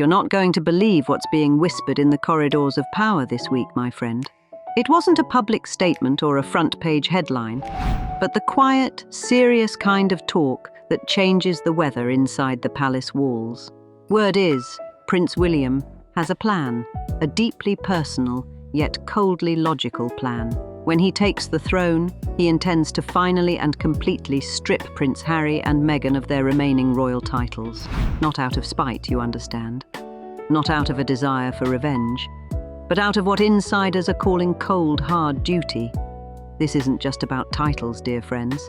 You're not going to believe what's being whispered in the corridors of power this week, my friend. It wasn't a public statement or a front-page headline, but the quiet, serious kind of talk that changes the weather inside the palace walls. Word is, Prince William has a plan, a deeply personal, yet coldly logical plan. When he takes the throne, he intends to finally and completely strip Prince Harry and Meghan of their remaining royal titles. Not out of spite, you understand. Not out of a desire for revenge, but out of what insiders are calling cold, hard duty. This isn't just about titles, dear friends.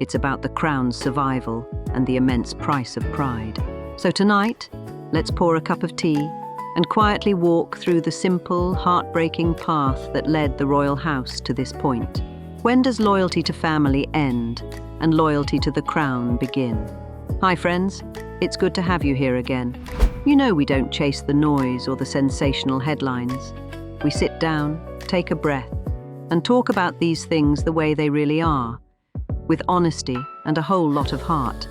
It's about the crown's survival and the immense price of pride. So tonight, let's pour a cup of tea and quietly walk through the simple, heartbreaking path that led the royal house to this point. When does loyalty to family end and loyalty to the crown begin? Hi friends, it's good to have you here again. You know we don't chase the noise or the sensational headlines. We sit down, take a breath, and talk about these things the way they really are, with honesty and a whole lot of heart.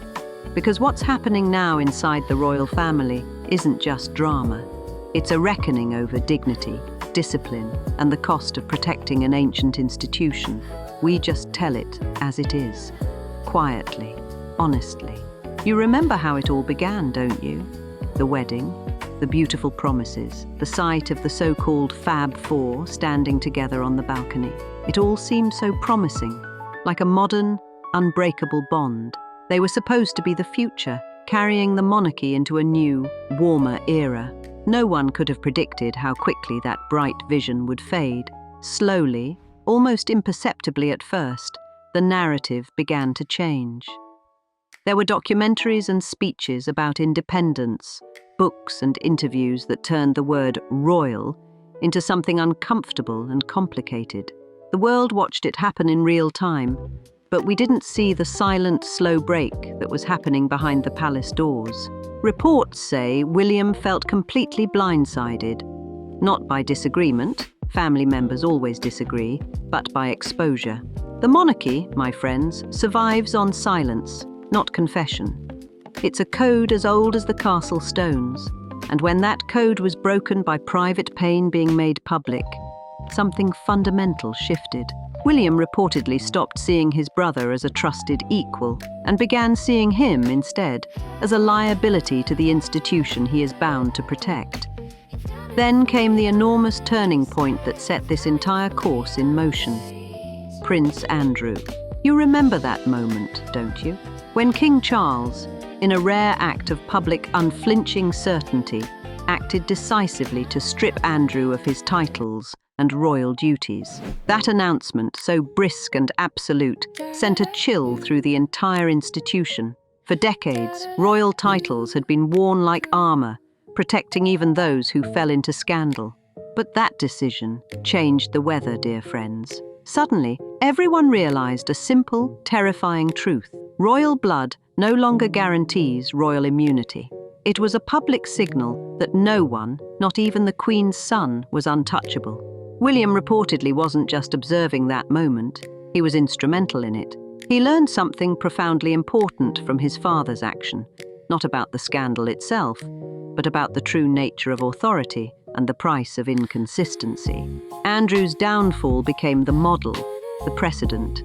Because what's happening now inside the royal family isn't just drama. It's a reckoning over dignity, discipline, and the cost of protecting an ancient institution. We just tell it as it is, quietly, honestly. You remember how it all began, don't you? The wedding, the beautiful promises, the sight of the so-called Fab Four standing together on the balcony. It all seemed so promising, like a modern, unbreakable bond. They were supposed to be the future, carrying the monarchy into a new, warmer era. No one could have predicted how quickly that bright vision would fade. Slowly, almost imperceptibly at first, the narrative began to change. There were documentaries and speeches about independence, books and interviews that turned the word royal into something uncomfortable and complicated. The world watched it happen in real time, but we didn't see the silent, slow break that was happening behind the palace doors. Reports say William felt completely blindsided, not by disagreement, family members always disagree, but by exposure. The monarchy, my friends, survives on silence, not confession. It's a code as old as the castle stones, and when that code was broken by private pain being made public, something fundamental shifted. William reportedly stopped seeing his brother as a trusted equal and began seeing him, instead, as a liability to the institution he is bound to protect. Then came the enormous turning point that set this entire course in motion. Prince Andrew. You remember that moment, don't you? When King Charles, in a rare act of public unflinching certainty, acted decisively to strip Andrew of his titles and royal duties. That announcement, so brisk and absolute, sent a chill through the entire institution. For decades, royal titles had been worn like armor, protecting even those who fell into scandal. But that decision changed the weather, dear friends. Suddenly, everyone realized a simple, terrifying truth. Royal blood no longer guarantees royal immunity. It was a public signal that no one, not even the Queen's son, was untouchable. William reportedly wasn't just observing that moment, he was instrumental in it. He learned something profoundly important from his father's action, not about the scandal itself, but about the true nature of authority and the price of inconsistency. Andrew's downfall became the model, the precedent.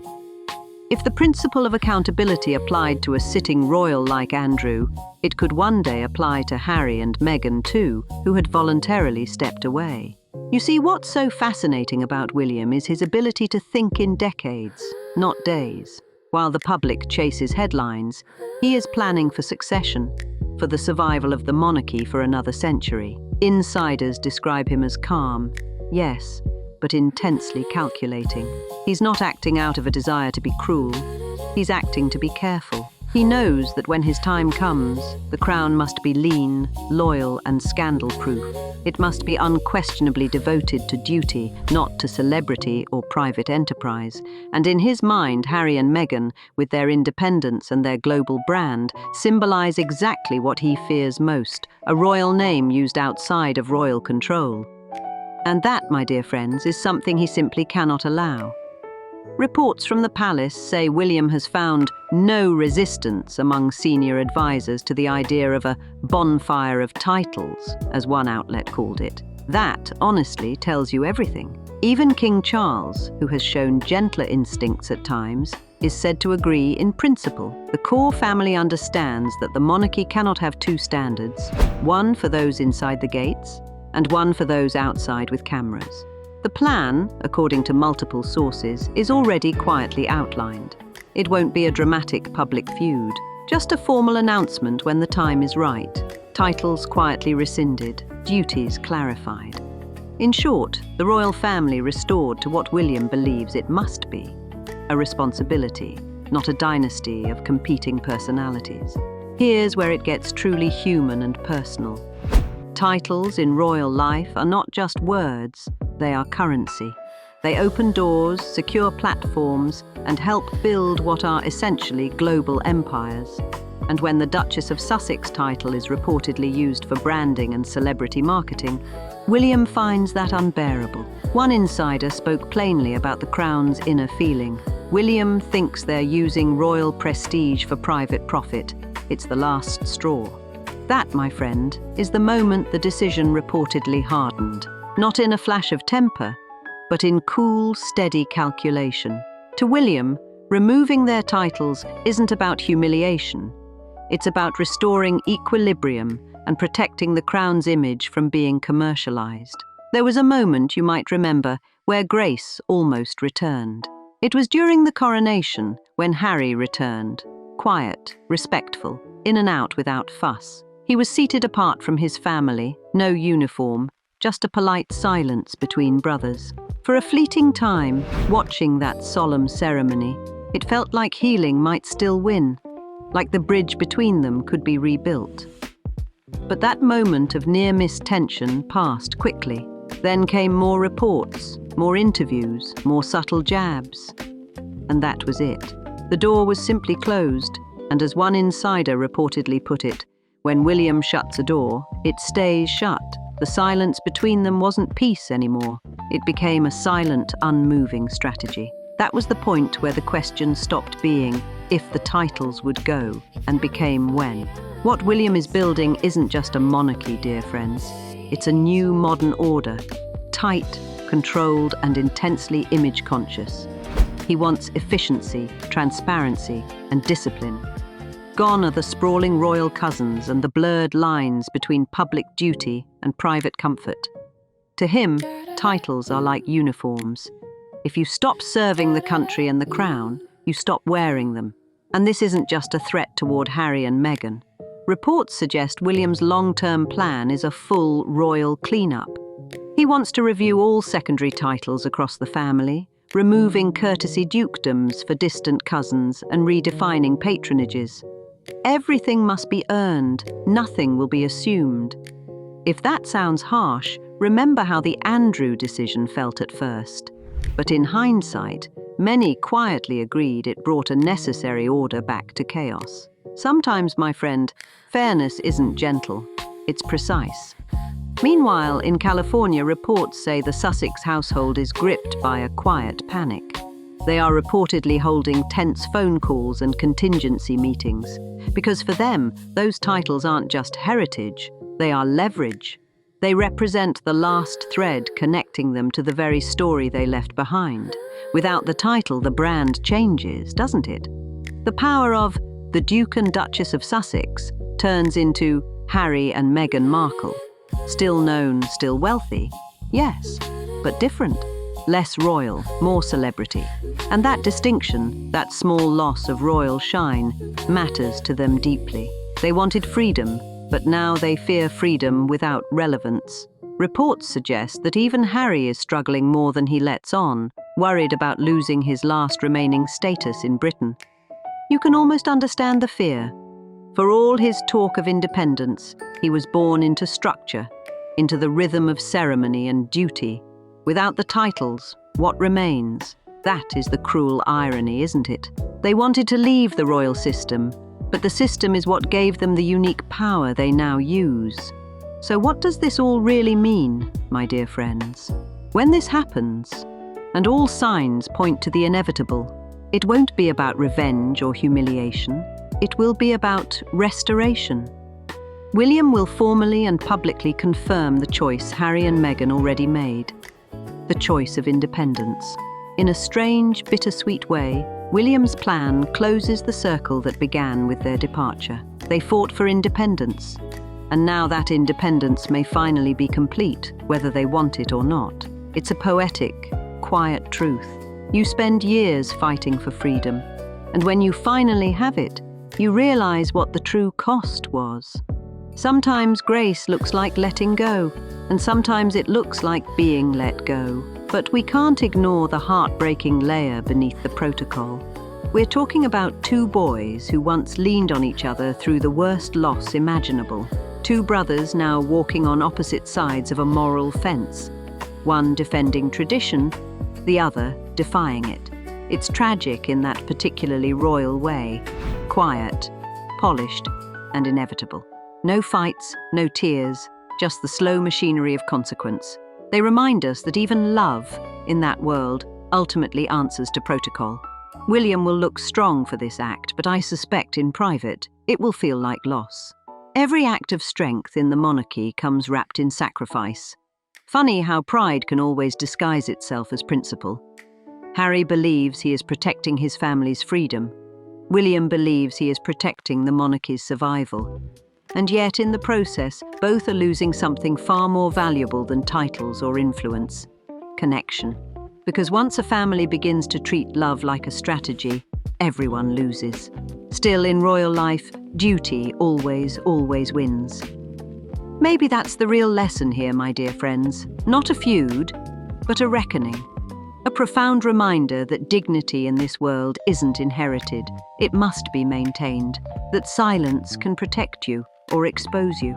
If the principle of accountability applied to a sitting royal like Andrew, it could one day apply to Harry and Meghan too, who had voluntarily stepped away. You see, what's so fascinating about William is his ability to think in decades, not days. While the public chases headlines, he is planning for succession, for the survival of the monarchy for another century. Insiders describe him as calm, yes, but intensely calculating. He's not acting out of a desire to be cruel, he's acting to be careful. He knows that when his time comes, the crown must be lean, loyal, and scandal-proof. It must be unquestionably devoted to duty, not to celebrity or private enterprise. And in his mind, Harry and Meghan, with their independence and their global brand, symbolize exactly what he fears most, a royal name used outside of royal control. And that, my dear friends, is something he simply cannot allow. Reports from the palace say William has found no resistance among senior advisors to the idea of a bonfire of titles, as one outlet called it. That, honestly, tells you everything. Even King Charles, who has shown gentler instincts at times, is said to agree in principle. The core family understands that the monarchy cannot have two standards, one for those inside the gates and one for those outside with cameras. The plan, according to multiple sources, is already quietly outlined. It won't be a dramatic public feud, just a formal announcement when the time is right. Titles quietly rescinded, duties clarified. In short, the royal family restored to what William believes it must be: a responsibility, not a dynasty of competing personalities. Here's where it gets truly human and personal. Titles in royal life are not just words, they are currency. They open doors, secure platforms, and help build what are essentially global empires. And when the Duchess of Sussex title is reportedly used for branding and celebrity marketing, William finds that unbearable. One insider spoke plainly about the Crown's inner feeling. William thinks they're using royal prestige for private profit. It's the last straw. That, my friend, is the moment the decision reportedly hardened. Not in a flash of temper, but in cool, steady calculation. To William, removing their titles isn't about humiliation. It's about restoring equilibrium and protecting the Crown's image from being commercialized. There was a moment, you might remember, where grace almost returned. It was during the coronation, when Harry returned. Quiet, respectful, in and out without fuss. He was seated apart from his family, no uniform, just a polite silence between brothers. For a fleeting time, watching that solemn ceremony, it felt like healing might still win, like the bridge between them could be rebuilt. But that moment of near-miss tension passed quickly. Then came more reports, more interviews, more subtle jabs. And that was it. The door was simply closed, and as one insider reportedly put it, when William shuts a door, it stays shut. The silence between them wasn't peace anymore. It became a silent, unmoving strategy. That was the point where the question stopped being if the titles would go and became when. What William is building isn't just a monarchy, dear friends. It's a new modern order, tight, controlled, and intensely image-conscious. He wants efficiency, transparency, and discipline. Gone are the sprawling royal cousins and the blurred lines between public duty and private comfort. To him, titles are like uniforms. If you stop serving the country and the crown, you stop wearing them. And this isn't just a threat toward Harry and Meghan. Reports suggest William's long-term plan is a full royal cleanup. He wants to review all secondary titles across the family, removing courtesy dukedoms for distant cousins and redefining patronages. Everything must be earned, nothing will be assumed. If that sounds harsh, remember how the Andrew decision felt at first. But in hindsight, many quietly agreed it brought a necessary order back to chaos. Sometimes, my friend, fairness isn't gentle, it's precise. Meanwhile, in California, reports say the Sussex household is gripped by a quiet panic. They are reportedly holding tense phone calls and contingency meetings, because for them, those titles aren't just heritage, they are leverage. They represent the last thread connecting them to the very story they left behind. Without the title, the brand changes, doesn't it? The power of the Duke and Duchess of Sussex turns into Harry and Meghan Markle. Still known, still wealthy, yes, but different. Less royal, more celebrity. And that distinction, that small loss of royal shine, matters to them deeply. They wanted freedom, but now they fear freedom without relevance. Reports suggest that even Harry is struggling more than he lets on, worried about losing his last remaining status in Britain. You can almost understand the fear. For all his talk of independence, he was born into structure, into the rhythm of ceremony and duty. Without the titles, what remains? That is the cruel irony, isn't it? They wanted to leave the royal system, but the system is what gave them the unique power they now use. So what does this all really mean, my dear friends? When this happens, and all signs point to the inevitable. It won't be about revenge or humiliation. It will be about restoration. William will formally and publicly confirm the choice Harry and Meghan already made, the choice of independence. In a strange, bittersweet way, William's plan closes the circle that began with their departure. They fought for independence, and now that independence may finally be complete, whether they want it or not. It's a poetic, quiet truth. You spend years fighting for freedom, and when you finally have it, you realize what the true cost was. Sometimes grace looks like letting go, and sometimes it looks like being let go. But we can't ignore the heartbreaking layer beneath the protocol. We're talking about two boys who once leaned on each other through the worst loss imaginable. Two brothers now walking on opposite sides of a moral fence. One defending tradition, the other defying it. It's tragic in that particularly royal way. Quiet, polished, and inevitable. No fights, no tears, just the slow machinery of consequence. They remind us that even love, in that world, ultimately answers to protocol. William will look strong for this act, but I suspect in private, it will feel like loss. Every act of strength in the monarchy comes wrapped in sacrifice. Funny how pride can always disguise itself as principle. Harry believes he is protecting his family's freedom. William believes he is protecting the monarchy's survival. And yet, in the process, both are losing something far more valuable than titles or influence: connection. Because once a family begins to treat love like a strategy, everyone loses. Still, in royal life, duty always wins. Maybe that's the real lesson here, my dear friends. Not a feud, but a reckoning. A profound reminder that dignity in this world isn't inherited. It must be maintained. That silence can protect you or expose you.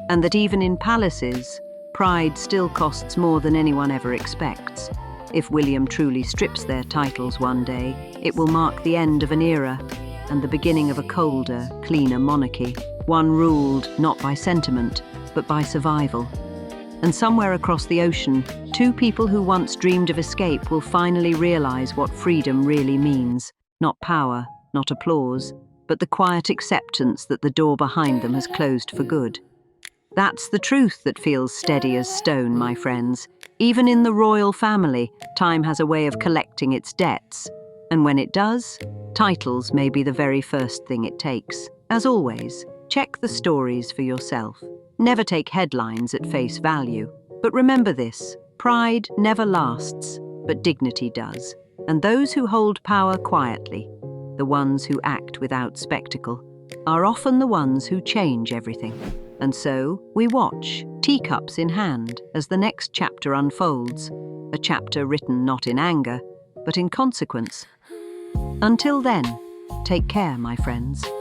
And that even in palaces, pride still costs more than anyone ever expects. If William truly strips their titles one day, it will mark the end of an era and the beginning of a colder, cleaner monarchy, one ruled not by sentiment, but by survival. And somewhere across the ocean, two people who once dreamed of escape will finally realize what freedom really means. Not power, not applause, but the quiet acceptance that the door behind them has closed for good. That's the truth that feels steady as stone, my friends. Even in the royal family, time has a way of collecting its debts. And when it does, titles may be the very first thing it takes. As always, check the stories for yourself. Never take headlines at face value. But remember this: pride never lasts, but dignity does. And those who hold power quietly, the ones who act without spectacle, are often the ones who change everything. And so, we watch, teacups in hand, as the next chapter unfolds, a chapter written not in anger, but in consequence. Until then, take care, my friends.